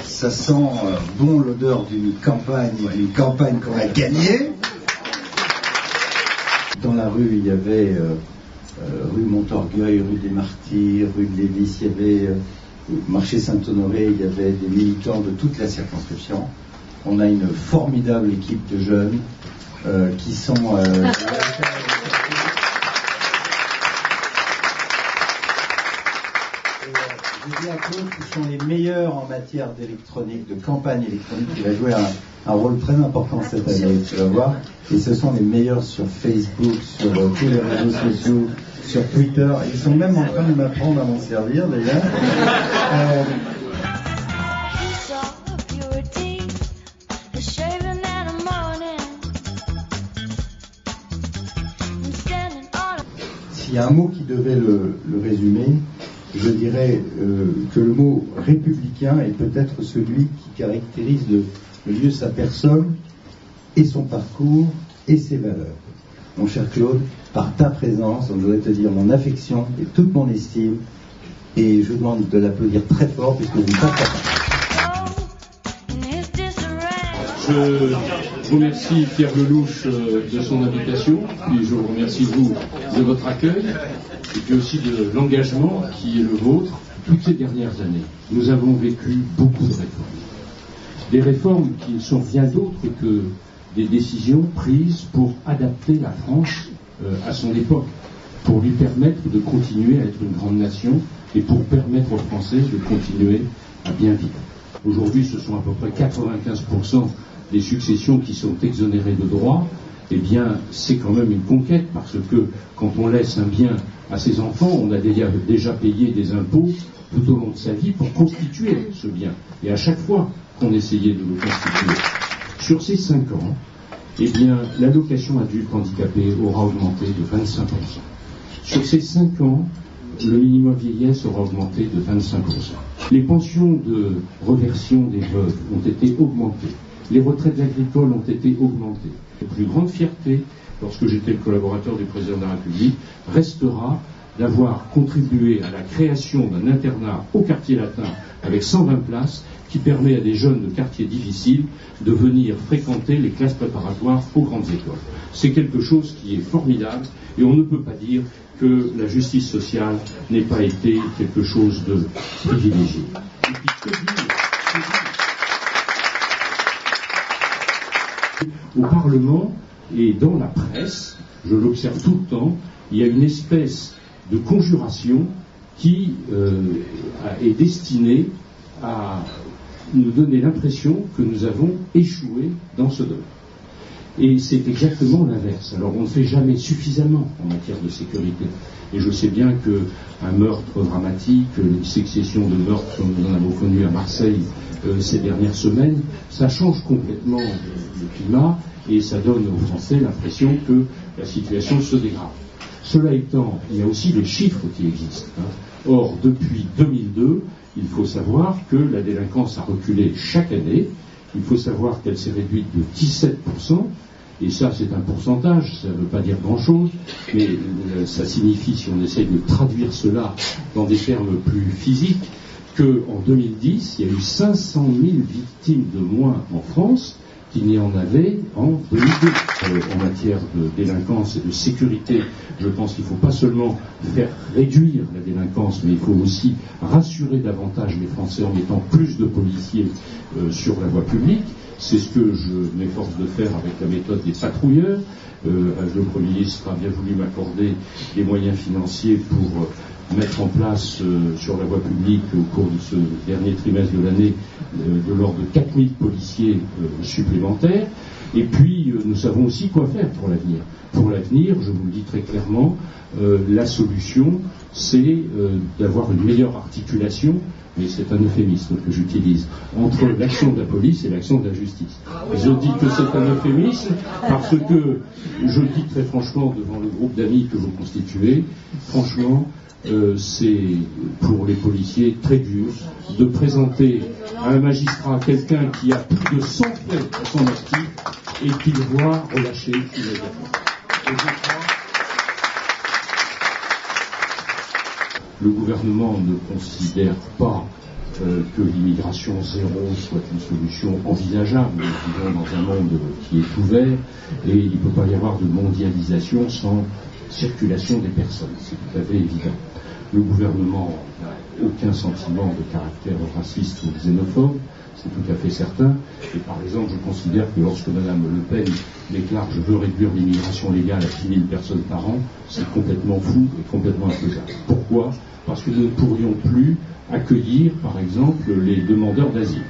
Ça sent bon l'odeur d'une campagne qu'on a gagnée. Dans la rue, il y avait rue Montorgueil, rue des Martyrs, rue de Lévis, il y avait marché Saint-Honoré, il y avait des militants de toute la circonscription. On a une formidable équipe de jeunes qui sont... Je dis à Claude qui sont les meilleurs en matière d'électronique, de campagne électronique. Il va jouer un rôle très important cette année, tu vas voir. Et ce sont les meilleurs sur Facebook, sur tous les réseaux sociaux, sur Twitter. Ils sont même en train de m'apprendre à m'en servir d'ailleurs. S'il y a un mot qui devait le résumer, je dirais que le mot républicain est peut-être celui qui caractérise le mieux sa personne et son parcours et ses valeurs. Mon cher Claude, par ta présence, je voudrais te dire mon affection et toute mon estime, et je vous demande de l'applaudir très fort puisque vous ne pas Je remercie Pierre Lelouch de son invitation, puis je vous remercie vous de votre accueil, et puis aussi de l'engagement qui est le vôtre. Toutes ces dernières années, nous avons vécu beaucoup de réformes. Des réformes qui ne sont rien d'autre que des décisions prises pour adapter la France à son époque, pour lui permettre de continuer à être une grande nation et pour permettre aux Français de continuer à bien vivre. Aujourd'hui, ce sont à peu près 95% des successions qui sont exonérées de droits. Eh bien, c'est quand même une conquête, parce que quand on laisse un bien à ses enfants, on a déjà payé des impôts tout au long de sa vie pour constituer ce bien. Et à chaque fois qu'on essayait de le constituer, sur ces 5 ans, eh bien, l'allocation adulte handicapé aura augmenté de 25%. Sur ces 5 ans, le minimum vieillesse aura augmenté de 25%. Les pensions de reversion des veuves ont été augmentées. Les retraites agricoles ont été augmentées. La plus grande fierté, lorsque j'étais le collaborateur du président de la République, restera d'avoir contribué à la création d'un internat au quartier latin avec 120 places qui permet à des jeunes de quartiers difficiles de venir fréquenter les classes préparatoires aux grandes écoles. C'est quelque chose qui est formidable et on ne peut pas dire que la justice sociale n'ait pas été quelque chose de privilégié. Et puis, que dire au Parlement et dans la presse, je l'observe tout le temps, il y a une espèce de conjuration qui est destinée à nous donner l'impression que nous avons échoué dans ce domaine. Et c'est exactement l'inverse. Alors on ne fait jamais suffisamment en matière de sécurité. Et je sais bien qu'un meurtre dramatique, une succession de meurtres comme nous en avons connu à Marseille ces dernières semaines, ça change complètement le climat et ça donne aux Français l'impression que la situation se dégrade. Cela étant, il y a aussi des chiffres qui existent. Or, depuis 2002, il faut savoir que la délinquance a reculé chaque année. Il faut savoir qu'elle s'est réduite de 17%. Et ça, c'est un pourcentage, ça ne veut pas dire grand-chose, mais ça signifie, si on essaie de traduire cela dans des termes plus physiques, qu'en 2010, il y a eu 500 000 victimes de moins en France qu'il n'y en avait en 2002. En matière de délinquance et de sécurité, je pense qu'il ne faut pas seulement faire réduire la délinquance, mais il faut aussi rassurer davantage les Français en mettant plus de policiers sur la voie publique. C'est ce que je m'efforce de faire avec la méthode des patrouilleurs. Le Premier ministre a bien voulu m'accorder les moyens financiers pour mettre en place sur la voie publique au cours de ce dernier trimestre de l'année de l'ordre de 4000 policiers supplémentaires. Et puis nous savons aussi quoi faire pour l'avenir. Pour l'avenir, je vous le dis très clairement, la solution c'est d'avoir une meilleure articulation, mais c'est un euphémisme que j'utilise, entre l'action de la police et l'action de la justice. Je dis que c'est un euphémisme parce que je le dis très franchement devant le groupe d'amis que vous constituez, franchement, c'est pour les policiers très dur de présenter à un magistrat quelqu'un qui a plus de 100 faits à son actif et qu'il voit relâcher immédiatement. Le gouvernement ne considère pas que l'immigration zéro soit une solution envisageable. Nous vivons dans un monde qui est ouvert et il ne peut pas y avoir de mondialisation sans circulation des personnes. C'est tout à fait évident. Le gouvernement n'a aucun sentiment de caractère raciste ou xénophobe, c'est tout à fait certain. Et par exemple, je considère que lorsque Mme Le Pen déclare « je veux réduire l'immigration légale à 6 000 personnes par an », c'est complètement fou et complètement infaisable. Pourquoi ? Parce que nous ne pourrions plus accueillir, par exemple, les demandeurs d'asile.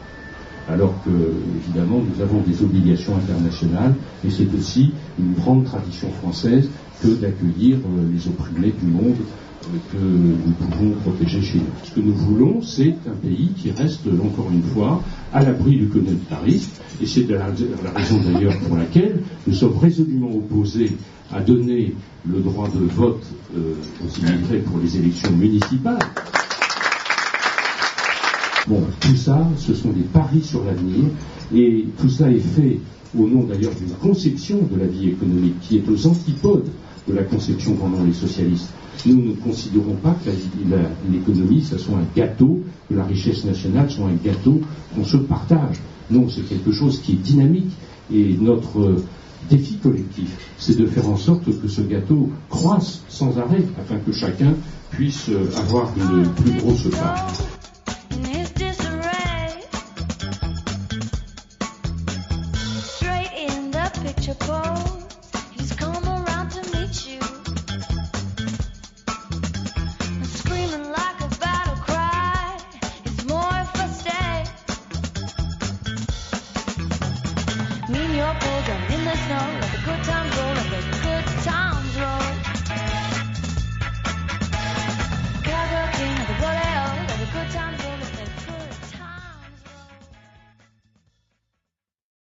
Alors que, évidemment, nous avons des obligations internationales, et c'est aussi une grande tradition française que d'accueillir les opprimés du monde que nous pouvons protéger chez nous. Ce que nous voulons, c'est un pays qui reste, encore une fois, à l'abri du communautarisme, et c'est la raison d'ailleurs pour laquelle nous sommes résolument opposés à donner le droit de vote aux immigrés pour les élections municipales. Bon, tout ça, ce sont des paris sur l'avenir, et tout ça est fait au nom d'ailleurs d'une conception de la vie économique qui est aux antipodes de la conception qu'en ont les socialistes. Nous ne considérons pas que l'économie, ça soit un gâteau, que la richesse nationale soit un gâteau qu'on se partage. Non, c'est quelque chose qui est dynamique, et notre défi collectif, c'est de faire en sorte que ce gâteau croisse sans arrêt, afin que chacun puisse avoir une plus grosse part. In the snow, let the good times roll, let the good times